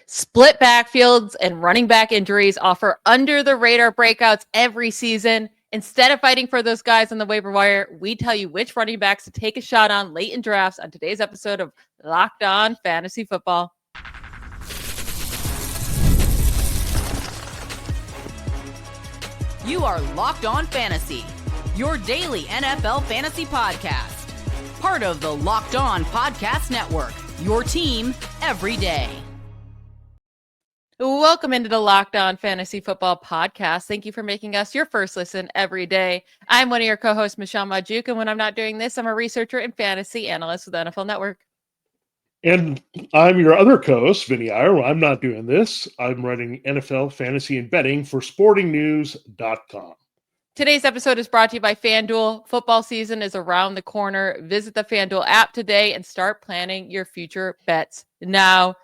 Split backfields and running back injuries offer under the radar breakouts every season. Instead of fighting for those guys on the waiver wire, we tell you which running backs to take a shot on late in drafts on today's episode of Locked On Fantasy Football. You are Locked On Fantasy, your daily NFL fantasy podcast. Part of the Locked On Podcast Network, your team every day. Welcome into the Locked On Fantasy Football Podcast. Thank you for making us your first listen every day. I'm one of your co-hosts, Michelle Magdziuk, and when I'm not doing this, I'm a researcher and fantasy analyst with the NFL Network. And I'm your other co-host, Vinnie Iyer. I'm not doing this. I'm writing NFL fantasy and betting for sportingnews.com. Today's episode is brought to you by FanDuel. Football season is around the corner. Visit the FanDuel app today and start planning your future bets now.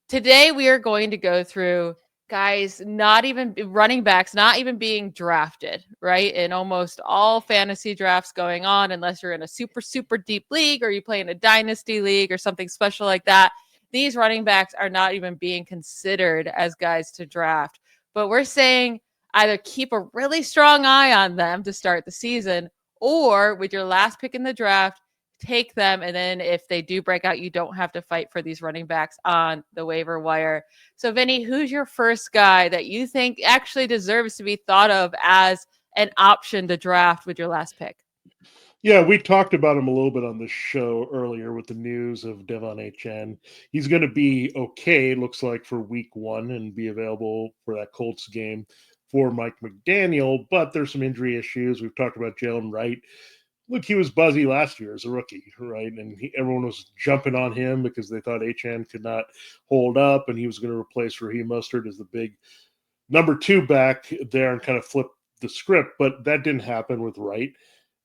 Today, we are going to go through guys, not even running backs, not even being drafted, right? In almost all fantasy drafts going on, unless you're in a super, super deep league or you play in a dynasty league or something special like that. These running backs are not even being considered as guys to draft. But we're saying either keep a really strong eye on them to start the season, or with your last pick in the draft, take them, and then if they do break out, you don't have to fight for these running backs on the waiver wire. So, Vinny, who's your first guy that you think actually deserves to be thought of as an option to draft with your last pick? Yeah, we talked about him a little bit on the show earlier with the news of De'Von Achane. He's going to be okay, looks like, for week one and be available for that Colts game for Mike McDaniel, but there's some injury issues. We've talked about Jaylen Wright. Look, he was buzzy last year as a rookie, right? And everyone was jumping on him because they thought Achane could not hold up, and he was going to replace Raheem Mostert as the big number two back there and kind of flip the script. But that didn't happen with Wright.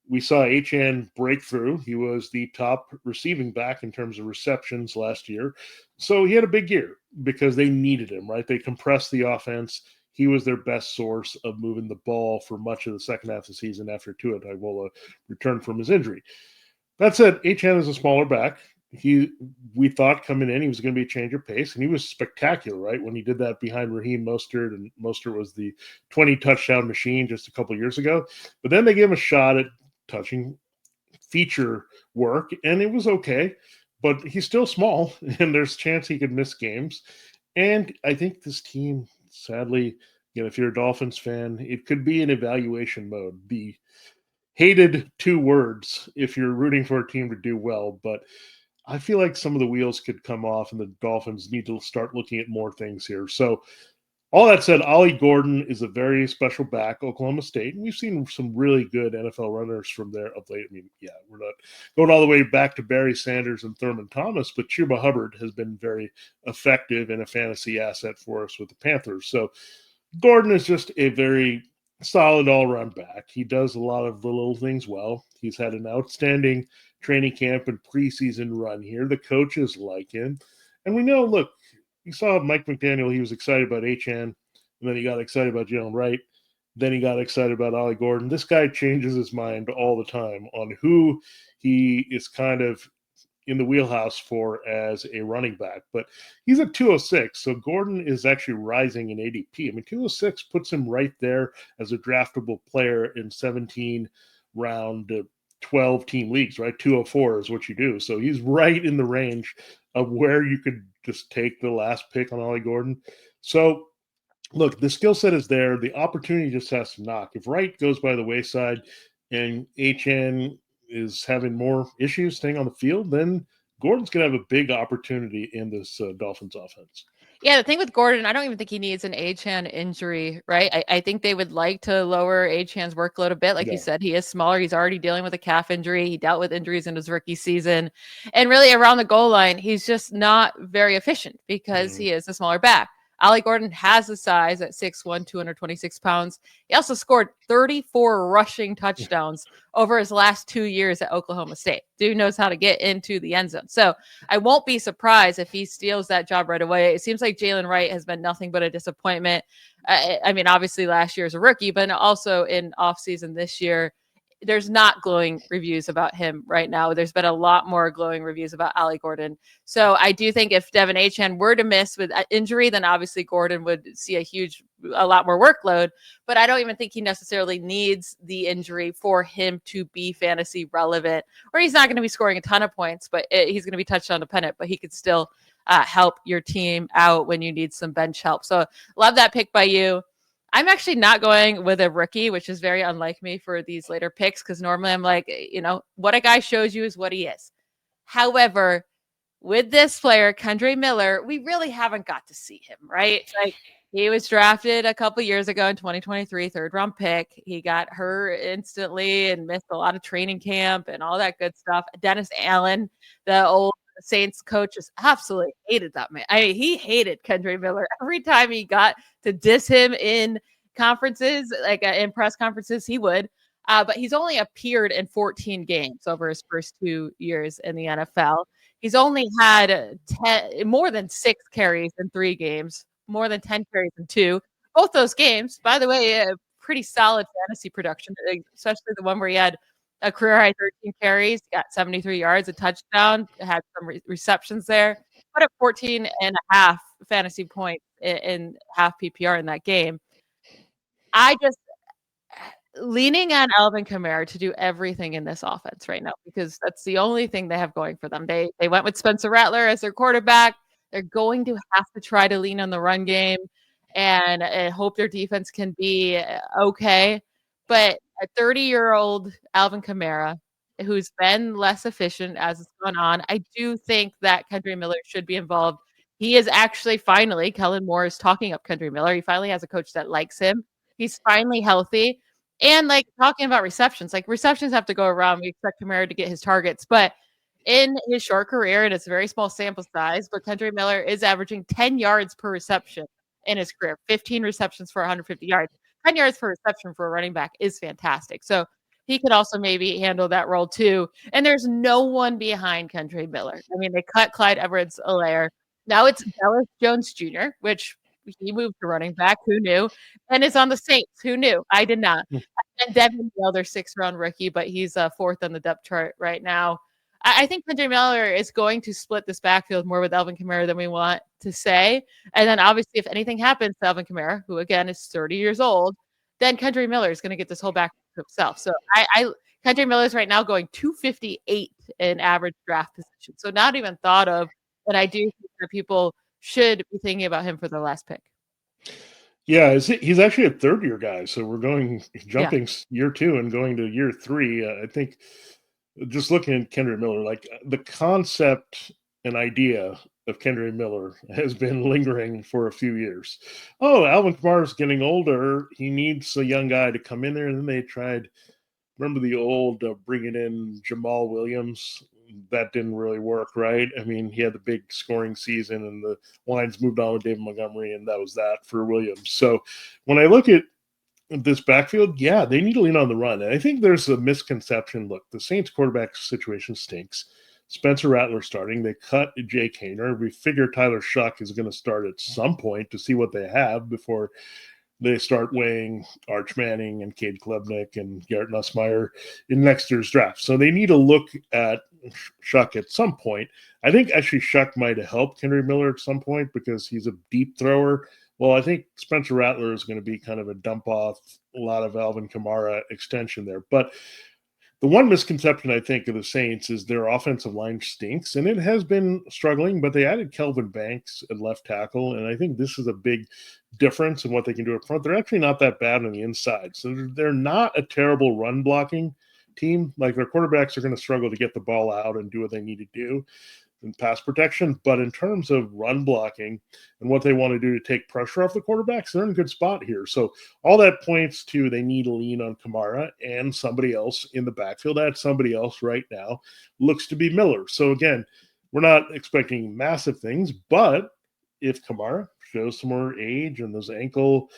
We saw Achane break through. He was the top receiving back in terms of receptions last year. So he had a big year because they needed him, right? They compressed the offense. He was their best source of moving the ball for much of the second half of the season after Tua Tagovailoa returned from his injury. That said, Achane is a smaller back. We thought coming in he was going to be a change of pace, and he was spectacular, right? When he did that behind Raheem Mostert, and Mostert was the 20-touchdown machine just a couple of years ago. But then they gave him a shot at touching feature work, and it was okay. But he's still small, and there's a chance he could miss games. And I think this team, sadly, if you're a Dolphins fan, it could be an evaluation mode. The hated two words if you're rooting for a team to do well. But I feel like some of the wheels could come off, and the Dolphins need to start looking at more things here. So all that said, Ollie Gordon is a very special back, Oklahoma State. And we've seen some really good NFL runners from there of late. I mean, yeah, we're not going all the way back to Barry Sanders and Thurman Thomas, but Chuba Hubbard has been very effective and a fantasy asset for us with the Panthers. So Gordon is just a very solid all-around back. He does a lot of the little things well. He's had an outstanding training camp and preseason run here. The coaches like him. And we know, look, you saw Mike McDaniel, he was excited about Achane, and then he got excited about Jaylen Wright. Then he got excited about Ollie Gordon. This guy changes his mind all the time on who he is kind of in the wheelhouse for as a running back. But he's at 206, so Gordon is actually rising in ADP. I mean, 206 puts him right there as a draftable player in 17-round 12-team leagues, right? 204 is what you do. So he's right in the range of where you could just take the last pick on Ollie Gordon. So, look, the skill set is there. The opportunity just has to knock. If Wright goes by the wayside and Achane is having more issues staying on the field, then Gordon's going to have a big opportunity in this Dolphins offense. Yeah, the thing with Gordon, I don't even think he needs an Achane injury, right? I think they would like to lower Achane's workload a bit. Like you said, he is smaller. He's already dealing with a calf injury. He dealt with injuries in his rookie season. And really around the goal line, he's just not very efficient because he is a smaller back. Ollie Gordon has the size at 6'1", 226 pounds. He also scored 34 rushing touchdowns over his last 2 years at Oklahoma State. Dude knows how to get into the end zone. So I won't be surprised if he steals that job right away. It seems like Jaylen Wright has been nothing but a disappointment. I mean, obviously last year as a rookie, but also in offseason this year. there's not glowing reviews about him right now. There's been a lot more glowing reviews about Ollie Gordon. So I do think if De'Von Achane were to miss with injury, then obviously Gordon would see a lot more workload. But I don't even think he necessarily needs the injury for him to be fantasy relevant, or he's not going to be scoring a ton of points, but he's going to be touchdown dependent, but he could still help your team out when you need some bench help. So love that pick by you. I'm actually not going with a rookie, which is very unlike me for these later picks, because normally I'm like, what a guy shows you is what he is. However, with this player, Kendre Miller, we really haven't got to see him, right? Like, he was drafted a couple years ago in 2023, third-round pick. He got hurt instantly and missed a lot of training camp and all that good stuff. Dennis Allen, the old Saints coach, just absolutely hated that man. I mean, he hated Kendre Miller. Every time he got to diss him in conferences, like in press conferences, he would. But he's only appeared in 14 games over his first 2 years in the NFL. He's only had more than 6 carries in 3 games, more than 10 carries in 2. Both those games, by the way, pretty solid fantasy production, especially the one where he had a career high 13 carries, got 73 yards, a touchdown, had some receptions there, put up 14 and a half fantasy points in half PPR in that game. I just leaning on Alvin Kamara to do everything in this offense right now, because that's the only thing they have going for them. They went with Spencer Rattler as their quarterback. They're going to have to try to lean on the run game and hope their defense can be okay. But a 30-year-old Alvin Kamara, who's been less efficient as it's gone on, I do think that Kendre Miller should be involved. He is actually finally, Kellen Moore is talking up Kendre Miller. He finally has a coach that likes him. He's finally healthy. And like talking about receptions, like receptions have to go around. We expect Kamara to get his targets, but in his short career, and it's a very small sample size, but Kendre Miller is averaging 10 yards per reception in his career, 15 receptions for 150 yards. 10 yards per reception for a running back is fantastic. So he could also maybe handle that role too. And there's no one behind Kendre Miller. I mean, they cut Clyde Edwards-Helaire. Now it's Dallas Jones Jr., which he moved to running back. Who knew? And is on the Saints. Who knew? I did not. And Devin Bell, their 6th-round rookie, but he's 4th on the depth chart right now. I think Kendre Miller is going to split this backfield more with Alvin Kamara than we want to say. And then obviously if anything happens to Alvin Kamara, who again is 30 years old, then Kendre Miller is going to get this whole backfield to himself. So Kendre Miller is right now going 258 in average draft position. So not even thought of. And I do think that people should be thinking about him for the last pick. Yeah, he's actually a third-year guy. So we're jumping year 2 and going to year 3. I think just looking at Kendre Miller, like the concept and idea of Kendre Miller has been lingering for a few years. Oh, Alvin Kamara's getting older. He needs a young guy to come in there. And then they tried, remember the old bringing in Jamal Williams? That didn't really work, right? I mean, he had the big scoring season and the Lions moved on with David Montgomery, and that was that for Williams. So when I look at this backfield, yeah, they need to lean on the run. And I think there's a misconception. Look, the Saints quarterback situation stinks. Spencer Rattler starting. They cut Jay Kaner. We figure Tyler Shuck is going to start at some point to see what they have before they start weighing Arch Manning and Cade Klubnik and Garrett Nussmeier in next year's draft. So they need to look at Shuck at some point. I think actually Shuck might have helped Kendre Miller at some point because he's a deep thrower. Well, I think Spencer Rattler is going to be kind of a dump off, a lot of Alvin Kamara extension there. But the one misconception I think of the Saints is their offensive line stinks, and it has been struggling, but they added Kelvin Banks at left tackle, and I think this is a big difference in what they can do up front. They're actually not that bad on the inside, so they're not a terrible run blocking team. Like their quarterbacks are going to struggle to get the ball out and do what they need to do in pass protection, but in terms of run blocking and what they want to do to take pressure off the quarterbacks, they're in a good spot here. So all that points to they need to lean on Kamara and somebody else in the backfield. That somebody else right now looks to be Miller. So again, we're not expecting massive things, but if Kamara shows some more age and those ankles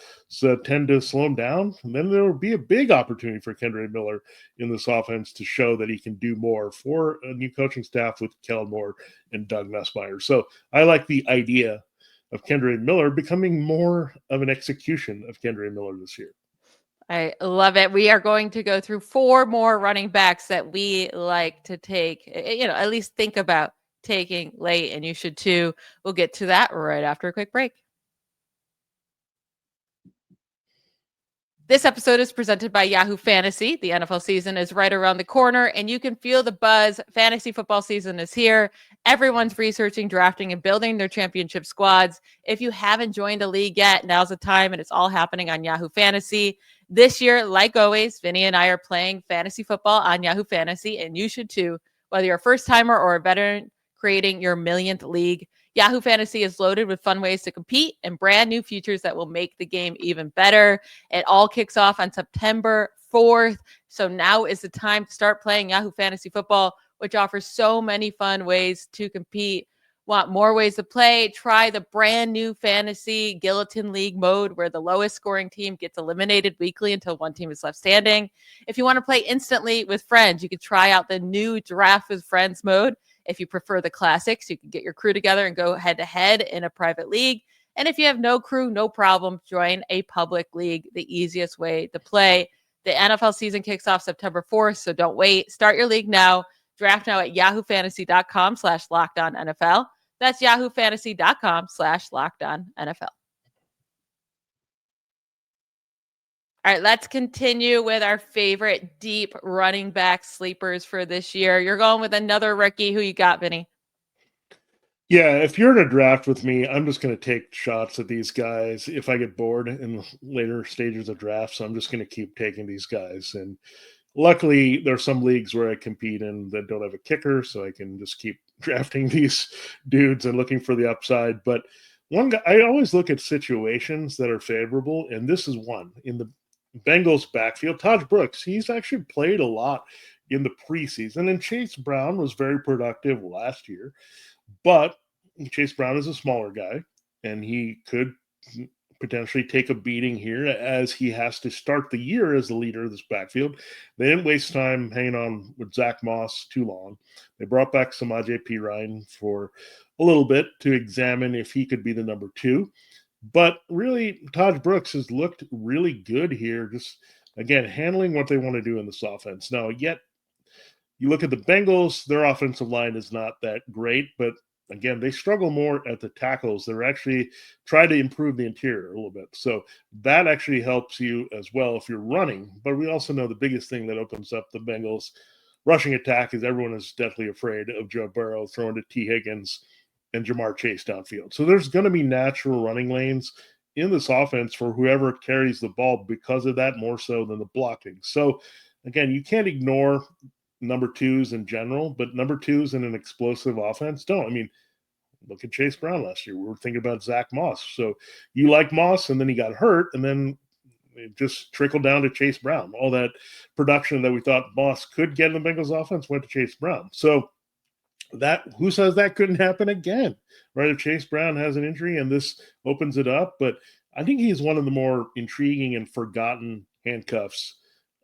tend to slow him down, then there will be a big opportunity for Kendre Miller in this offense to show that he can do more for a new coaching staff with Kellen Moore and Doug Nussmeier. So I like the idea of Kendre Miller becoming more of an execution of Kendre Miller this year. I love it. We are going to go through 4 more running backs that we like to take, at least think about taking late, and you should too. We'll get to that right after a quick break. This episode is presented by Yahoo Fantasy. The NFL season is right around the corner, and you can feel the buzz. Fantasy football season is here. Everyone's researching, drafting, and building their championship squads. If you haven't joined a league yet, now's the time, and it's all happening on Yahoo Fantasy. This year, like always, Vinnie and I are playing fantasy football on Yahoo Fantasy, and you should too. Whether you're a first-timer or a veteran creating your millionth league, Yahoo Fantasy is loaded with fun ways to compete and brand new features that will make the game even better. It all kicks off on September 4th. So now is the time to start playing Yahoo Fantasy Football, which offers so many fun ways to compete. Want more ways to play? Try the brand new Fantasy Guillotine League mode, where the lowest scoring team gets eliminated weekly until one team is left standing. If you want to play instantly with friends, you can try out the new Draft with Friends mode. If you prefer the classics, you can get your crew together and go head-to-head in a private league. And if you have no crew, no problem, join a public league, the easiest way to play. The NFL season kicks off September 4th, so don't wait. Start your league now. Draft now at yahoofantasy.com/LockedOnNFL. That's yahoofantasy.com/LockedOnNFL. All right, let's continue with our favorite deep running back sleepers for this year. You're going with another rookie. Who you got, Vinny? Yeah, if you're in a draft with me, I'm just going to take shots at these guys if I get bored in the later stages of drafts. So I'm just going to keep taking these guys. And luckily, there are some leagues where I compete in that don't have a kicker, so I can just keep drafting these dudes and looking for the upside. But one guy, I always look at situations that are favorable, and this is one. In the Bengals backfield, Taj Brooks, he's actually played a lot in the preseason, and Chase Brown was very productive last year. But Chase Brown is a smaller guy, and he could potentially take a beating here as he has to start the year as the leader of this backfield. They didn't waste time hanging on with Zach Moss too long. They brought back Samaje Perine for a little bit to examine if he could be the number 2. But really, Taj Brooks has looked really good here, just, again, handling what they want to do in this offense. Now, yet, you look at the Bengals, their offensive line is not that great, but again, they struggle more at the tackles. They're actually trying to improve the interior a little bit. So that actually helps you as well if you're running. But we also know the biggest thing that opens up the Bengals rushing attack is everyone is deathly afraid of Joe Burrow throwing to T. Higgins and Jamar Chase downfield. So there's going to be natural running lanes in this offense for whoever carries the ball because of that, more so than the blocking. So again, you can't ignore number 2s in general, but number 2s in an explosive offense don't. I mean, look at Chase Brown last year. We were thinking about Zach Moss. So you like Moss, and then he got hurt, and then it just trickled down to Chase Brown. All that production that we thought Moss could get in the Bengals offense went to Chase Brown. So that, who says that couldn't happen again, right? If Chase Brown has an injury and this opens it up, but I think he's one of the more intriguing and forgotten handcuffs,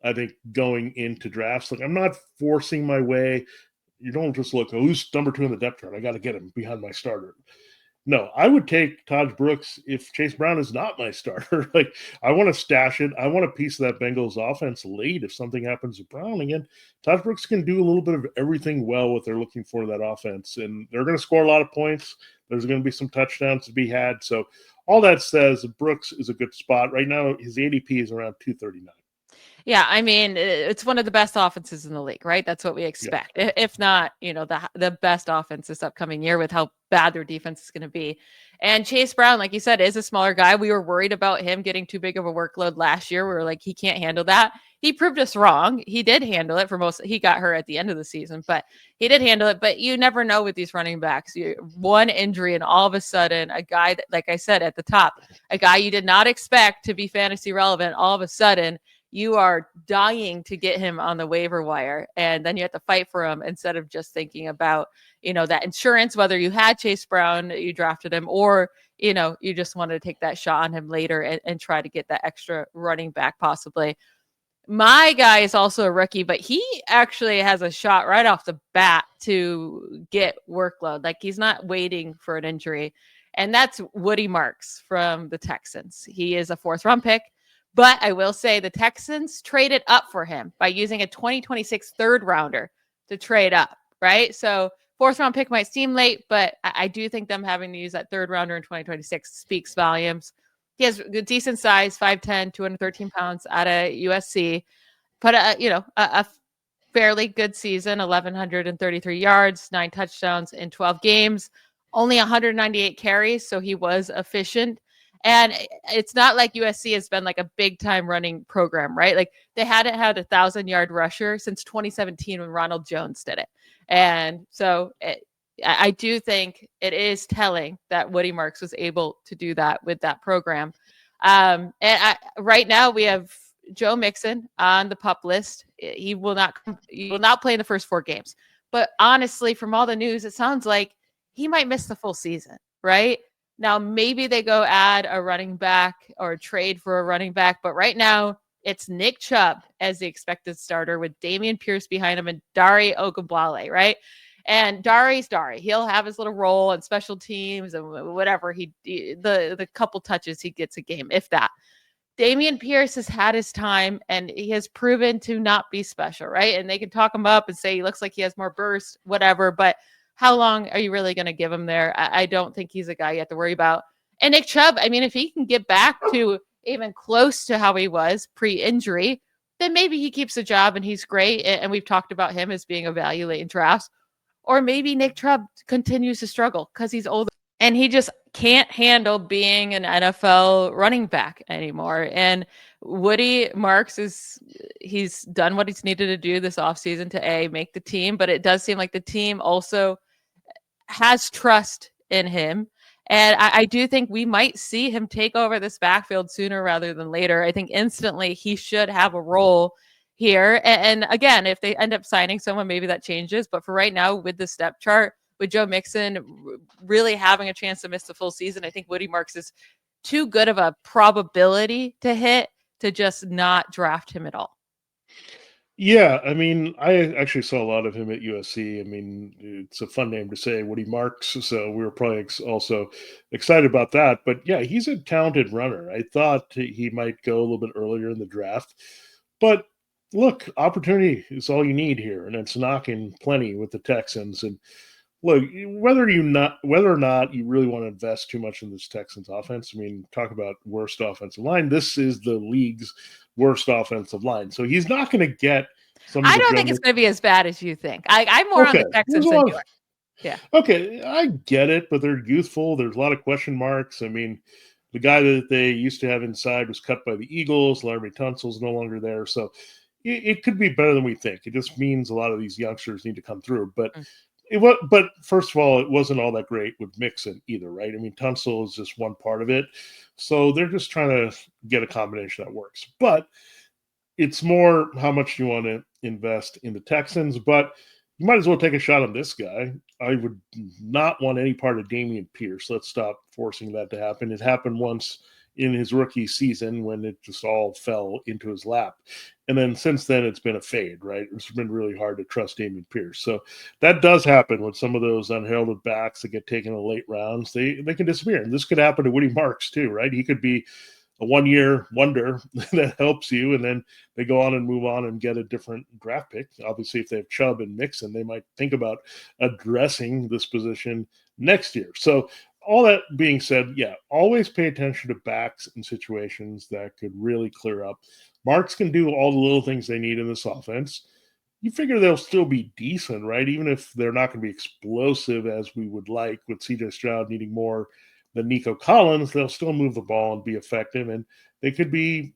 I think, going into drafts. Like, I'm not forcing my way. You don't just look, who's number 2 in the depth chart? I got to get him behind my starter. No, I would take Taj Brooks if Chase Brown is not my starter. Like, I want to stash it. I want a piece of that Bengals offense late if something happens to Brown. Again, Taj Brooks can do a little bit of everything well what they're looking for in that offense. And they're going to score a lot of points. There's going to be some touchdowns to be had. So all that says Brooks is a good spot. Right now, his ADP is around 239. Yeah, I mean, it's one of the best offenses in the league, right? That's what we expect. Yeah. If not, the best offense this upcoming year with how bad their defense is going to be. And Chase Brown, like you said, is a smaller guy. We were worried about him getting too big of a workload last year. We were like, he can't handle that. He proved us wrong. He did handle it for most. He got hurt at the end of the season, but he did handle it. But you never know with these running backs. One injury, and all of a sudden, a guy that, like I said at the top, a guy you did not expect to be fantasy relevant, all of a sudden, you are dying to get him on the waiver wire, and then you have to fight for him instead of just thinking about, that insurance, whether you had Chase Brown, you drafted him, or, you just wanted to take that shot on him later and try to get that extra running back possibly. My guy is also a rookie, but he actually has a shot right off the bat to get workload. Like, he's not waiting for an injury, and that's Woody Marks from the Texans. He is a 4th round pick. But I will say the Texans traded up for him by using a 2026 third rounder to trade up, right? So fourth round pick might seem late, but I do think them having to use that third rounder in 2026 speaks volumes. He has a decent size, 5'10", 213 pounds out of USC. Put a fairly good season, 1,133 yards, 9 touchdowns in 12 games, only 198 carries. So he was efficient. And it's not like USC has been like a big time running program, right? Like they hadn't had 1,000-yard rusher since 2017 when Ronald Jones did it. And so I do think it is telling that Woody Marks was able to do that with that program. Right now we have Joe Mixon on the PUP list. He will not play in the first 4 games. But honestly, from all the news, it sounds like he might miss the full season, right? Now, maybe they go add a running back or trade for a running back. But right now, it's Nick Chubb as the expected starter with Dameon Pierce behind him and Dare Ogunbowale, right? And Dare's Dare. He'll have his little role in special teams and whatever the couple touches he gets a game, if that. Dameon Pierce has had his time and he has proven to not be special, right? And they can talk him up and say he looks like he has more burst, whatever. But how long are you really going to give him there? I don't think he's a guy you have to worry about. And Nick Chubb, I mean, if he can get back to even close to how he was pre-injury, then maybe he keeps a job and he's great. And we've talked about him as being a value late in drafts. Or maybe Nick Chubb continues to struggle because he's older and he just can't handle being an NFL running back anymore. And Woody Marks he's done what he's needed to do this offseason to make the team, but it does seem like the team also has trust in him. And I do think we might see him take over this backfield sooner rather than later. I think instantly he should have a role here. And again, if they end up signing someone, maybe that changes. But for right now, with the step chart, with Joe Mixon really having a chance to miss the full season, I think Woody Marks is too good of a probability to hit to just not draft him at all. Yeah, I mean, I actually saw a lot of him at USC. I mean, it's a fun name to say, Woody Marks, so we were probably also excited about that. But yeah, he's a talented runner. I thought he might go a little bit earlier in the draft. But look, opportunity is all you need here, and it's knocking plenty with the Texans. And look, whether or not you really want to invest too much in this Texans offense, I mean, talk about worst offensive line. This is the league's worst offensive line. So he's not going to get some. I don't think it's going to be as bad as you think. I'm more on the Texans than you are. Yeah. Okay, I get it, but they're youthful. There's a lot of question marks. I mean, the guy that they used to have inside was cut by the Eagles. Larry Tunsil's no longer there. So it could be better than we think. It just means a lot of these youngsters need to come through. But but first of all, it wasn't all that great with Mixon either, right? I mean, Tunsil is just one part of it. So they're just trying to get a combination that works. But it's more how much you want to invest in the Texans. But you might as well take a shot on this guy. I would not want any part of Dameon Pierce. Let's stop forcing that to happen. It happened once in his rookie season when it just all fell into his lap. And then since then, it's been a fade, right? It's been really hard to trust Dameon Pierce. So that does happen with some of those unheralded backs that get taken in the late rounds. They can disappear. And this could happen to Woody Marks too, right? He could be a one-year wonder that helps you, and then they go on and move on and get a different draft pick. Obviously, if they have Chubb and Mixon, they might think about addressing this position next year. So all that being said, yeah, always pay attention to backs in situations that could really clear up. Marks can do all the little things they need in this offense. You figure they'll still be decent, right? Even if they're not going to be explosive as we would like, with C.J. Stroud needing more than Nico Collins, they'll still move the ball and be effective. And they could be,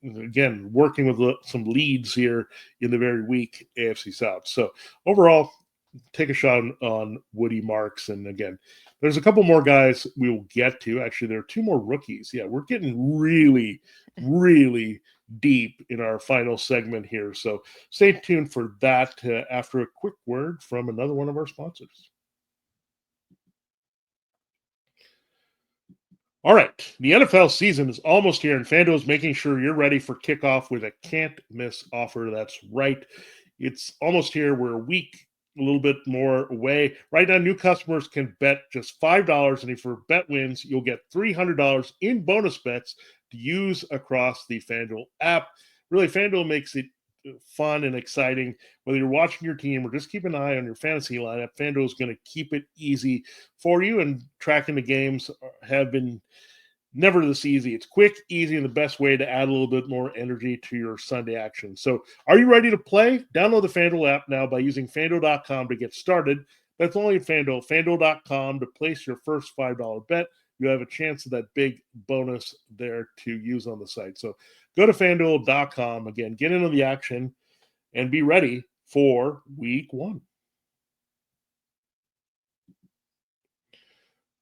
again, working with some leads here in the very weak AFC South. So overall, take a shot on Woody Marks. And again, there's a couple more guys we will get to. Actually, there are 2 more rookies. Yeah, we're getting really, really deep in our final segment here. So stay tuned for that after a quick word from another one of our sponsors. All right, the NFL season is almost here, and FanDuel is making sure you're ready for kickoff with a can't-miss offer. That's right. It's almost here. We're a week a little bit more away. Right now, new customers can bet just $5, and if your bet wins, you'll get $300 in bonus bets to use across the FanDuel app. Really, FanDuel makes it fun and exciting. Whether you're watching your team or just keep an eye on your fantasy lineup, FanDuel is going to keep it easy for you, and tracking the games have been never this easy. It's quick, easy, and the best way to add a little bit more energy to your Sunday action. So are you ready to play? Download the FanDuel app now by using FanDuel.com to get started. That's only FanDuel. FanDuel.com to place your first $5 bet. You have a chance of that big bonus there to use on the site. So go to FanDuel.com. Again, get into the action and be ready for week 1.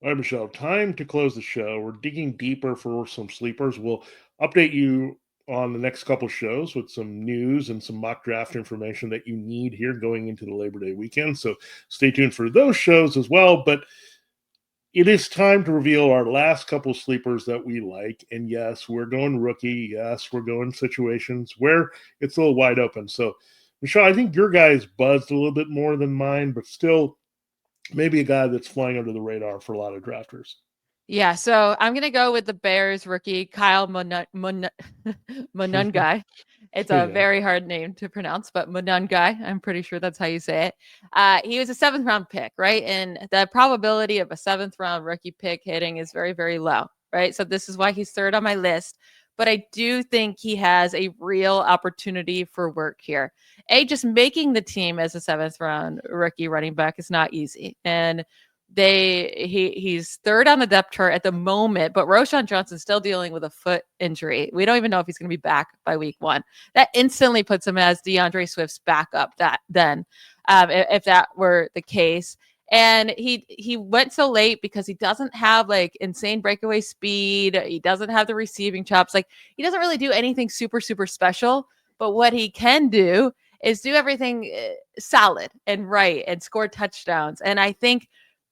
All right, Michelle, time to close the show. We're digging deeper for some sleepers. We'll update you on the next couple shows with some news and some mock draft information that you need here going into the Labor Day weekend. So stay tuned for those shows as well. But it is time to reveal our last couple sleepers that we like. And yes, we're going rookie. Yes, we're going situations where it's a little wide open. So, Michelle, I think your guy's buzzed a little bit more than mine, but still maybe a guy that's flying under the radar for a lot of drafters. Yeah, so I'm going to go with the Bears rookie, Kyle Monungai. It's a very hard name to pronounce, but Monungai, I'm pretty sure that's how you say it. He was a 7th round pick, right? And the probability of a 7th round rookie pick hitting is very, very low, right? So this is why he's 3rd on my list. But I do think he has a real opportunity for work here. Just making the team as a 7th round rookie running back is not easy. And he's 3rd on the depth chart at the moment, but Roschon Johnson's still dealing with a foot injury. We don't even know if he's going to be back by week 1. That instantly puts him as DeAndre Swift's backup if that were the case. And he went so late because he doesn't have like insane breakaway speed. He doesn't have the receiving chops. Like he doesn't really do anything super, super special. But what he can do is do everything solid and right and score touchdowns. And I think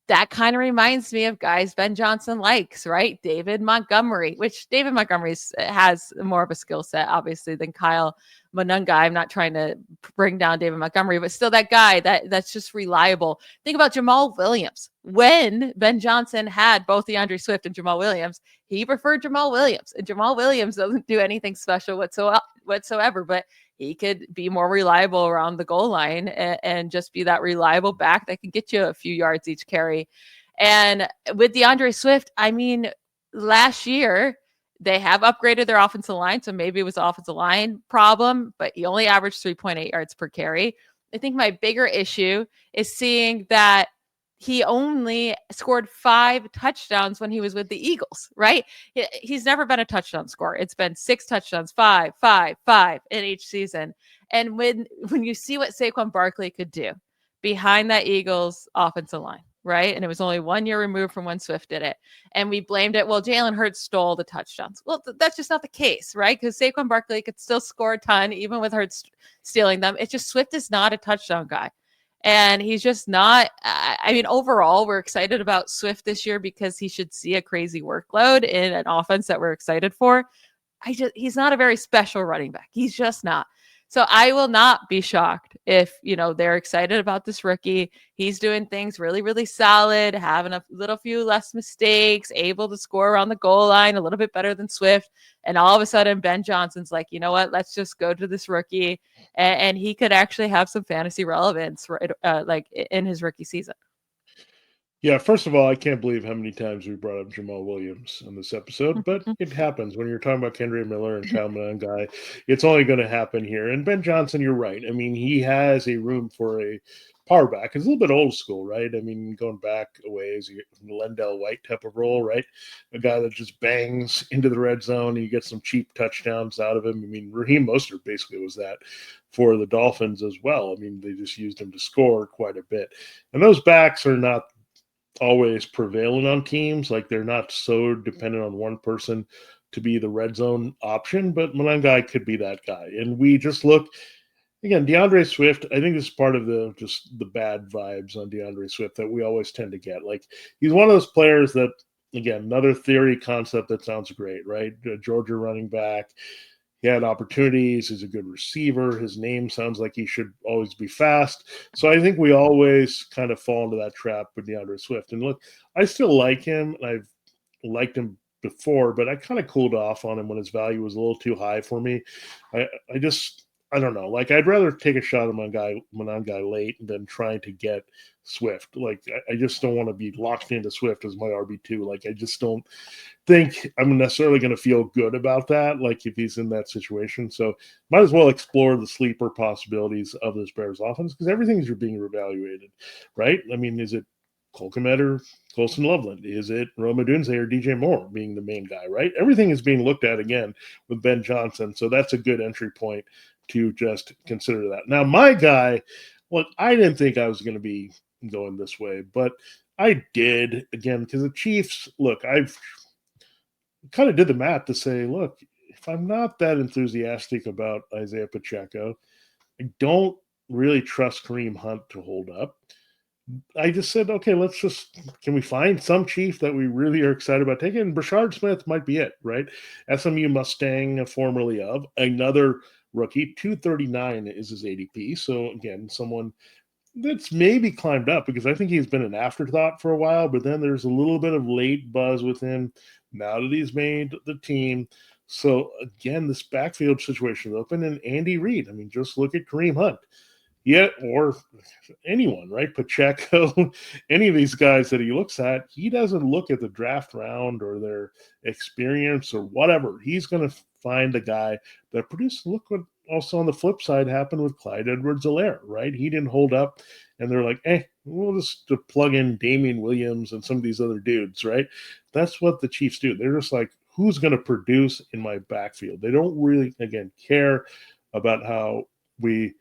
that kind of reminds me of guys Ben Johnson likes, right? David Montgomery, which David Montgomery has more of a skill set, obviously, than Kyle Monungai. I'm not trying to bring down David Montgomery, but still that guy that's just reliable. Think about Jamal Williams. When Ben Johnson had both DeAndre Swift and Jamal Williams, he preferred Jamal Williams. And Jamal Williams doesn't do anything special whatsoever, but he could be more reliable around the goal line and just be that reliable back that can get you a few yards each carry. And with DeAndre Swift, I mean, last year they have upgraded their offensive line, so maybe it was an offensive line problem, but he only averaged 3.8 yards per carry. I think my bigger issue is seeing that he only scored 5 touchdowns when he was with the Eagles, right? He's never been a touchdown scorer. It's been 6 touchdowns, 5 in each season. And when you see what Saquon Barkley could do behind that Eagles offensive line, right? And it was only 1 year removed from when Swift did it. And we blamed it. Well, Jalen Hurts stole the touchdowns. Well, that's just not the case, right? Because Saquon Barkley could still score a ton, even with Hurts stealing them. It's just Swift is not a touchdown guy. And he's just not. I mean, overall, we're excited about Swift this year because he should see a crazy workload in an offense that we're excited for. He's not a very special running back. He's just not. So I will not be shocked if, they're excited about this rookie. He's doing things really, really solid, having a little few less mistakes, able to score around the goal line a little bit better than Swift. And all of a sudden, Ben Johnson's like, you know what, let's just go to this rookie. And he could actually have some fantasy relevance, like in his rookie season. Yeah, first of all, I can't believe how many times we brought up Jamal Williams on this episode, but it happens when you're talking about Kendre Miller and Kyle Monungai. It's only going to happen here. And Ben Johnson, you're right. I mean, he has a room for a power back. It's a little bit old school, right? I mean, going back a ways, Lendell White type of role, right? A guy that just bangs into the red zone and you get some cheap touchdowns out of him. I mean, Raheem Mostert basically was that for the Dolphins as well. I mean, they just used him to score quite a bit. And those backs are not always prevalent on teams. Like they're not so dependent on one person to be the red zone option, but Monungai could be that guy. And we just look again, DeAndre Swift. I think this is part of the bad vibes on DeAndre Swift that we always tend to get. Like he's one of those players that, again, another theory concept that sounds great, right? Georgia running back. He had opportunities. He's a good receiver. His name sounds like he should always be fast. So I think we always kind of fall into that trap with DeAndre Swift. And look, I still like him. I've liked him before, but I kind of cooled off on him when his value was a little too high for me. I don't know. Like, I'd rather take a shot at my guy late than trying to get Swift. Like, I just don't want to be locked into Swift as my RB2. Like, I just don't think I'm necessarily going to feel good about that, like, if he's in that situation. So might as well explore the sleeper possibilities of this Bears offense, because everything's being reevaluated, right? I mean, is it Cole Kmet or Colson Loveland? Is it Rome Odunze or DJ Moore being the main guy, right? Everything is being looked at again with Ben Johnson. So that's a good entry point to just consider that. Now, my guy, look, I didn't think I was going to be going this way, but I did, again, because the Chiefs, look, I've kind of did the math to say, look, if I'm not that enthusiastic about Isaiah Pacheco, I don't really trust Kareem Hunt to hold up. I just said, okay, can we find some Chief that we really are excited about taking? And Brashard Smith might be it, right? SMU Mustang, formerly of, another rookie, 239 is his ADP. So again, someone that's maybe climbed up, because I think he's been an afterthought for a while, but then there's a little bit of late buzz with him now that he's made the team. So again, this backfield situation is open, and Andy Reid, I mean, just look at Kareem Hunt. Yeah, or anyone, right? Pacheco, any of these guys that he looks at, he doesn't look at the draft round or their experience or whatever. He's going to find the guy that produced. Look what also on the flip side happened with Clyde Edwards-Helaire, right? He didn't hold up, and they're like, we'll just plug in Damian Williams and some of these other dudes, right? That's what the Chiefs do. They're just like, who's going to produce in my backfield? They don't really, again, care about how we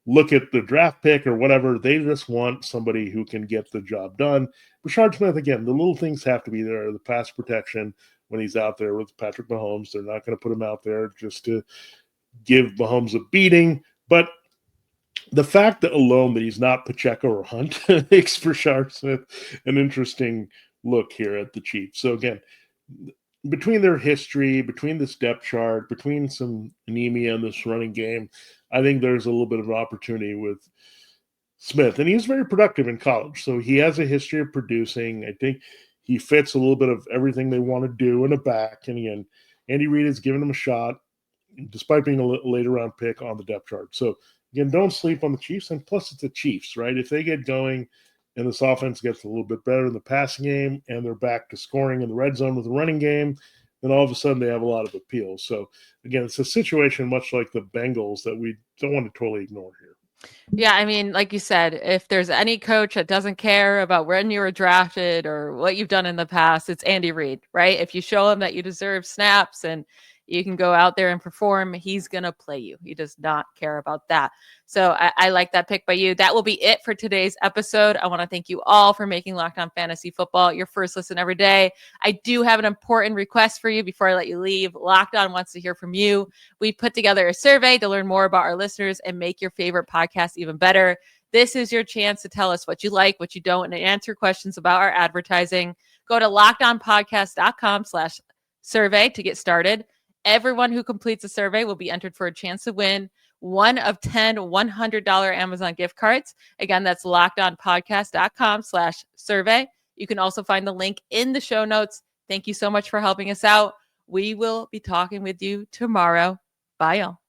look at the draft pick or whatever. They just want somebody who can get the job done. Brashard Smith, again, the little things have to be there. The pass protection when he's out there with Patrick Mahomes. They're not going to put him out there just to give Mahomes a beating. But the fact that alone that he's not Pacheco or Hunt makes Brashard Smith an interesting look here at the Chiefs. So again, between their history, between this depth chart, between some anemia in this running game, I think there's a little bit of an opportunity with Smith. And he was very productive in college. So he has a history of producing. I think he fits a little bit of everything they want to do in a back. And again, Andy Reid has given him a shot, despite being a later round pick on the depth chart. So again, don't sleep on the Chiefs. And plus, it's the Chiefs, right? If they get going and this offense gets a little bit better in the passing game and they're back to scoring in the red zone with the running game, then all of a sudden they have a lot of appeal. So again, it's a situation much like the Bengals that we don't want to totally ignore here. Yeah, I mean, like you said, if there's any coach that doesn't care about when you were drafted or what you've done in the past, it's Andy Reid, right? If you show him that you deserve snaps and you can go out there and perform, he's going to play you. He does not care about that. So I like that pick by you. That will be it for today's episode. I want to thank you all for making Locked On Fantasy Football your first listen every day. I do have an important request for you before I let you leave. Locked On wants to hear from you. We put together a survey to learn more about our listeners and make your favorite podcast even better. This is your chance to tell us what you like, what you don't, and answer questions about our advertising. Go to lockedonpodcast.com/survey to get started. Everyone who completes a survey will be entered for a chance to win one of 10 $100 Amazon gift cards. Again, that's lockedonpodcast.com/survey. You can also find the link in the show notes. Thank you so much for helping us out. We will be talking with you tomorrow. Bye, y'all.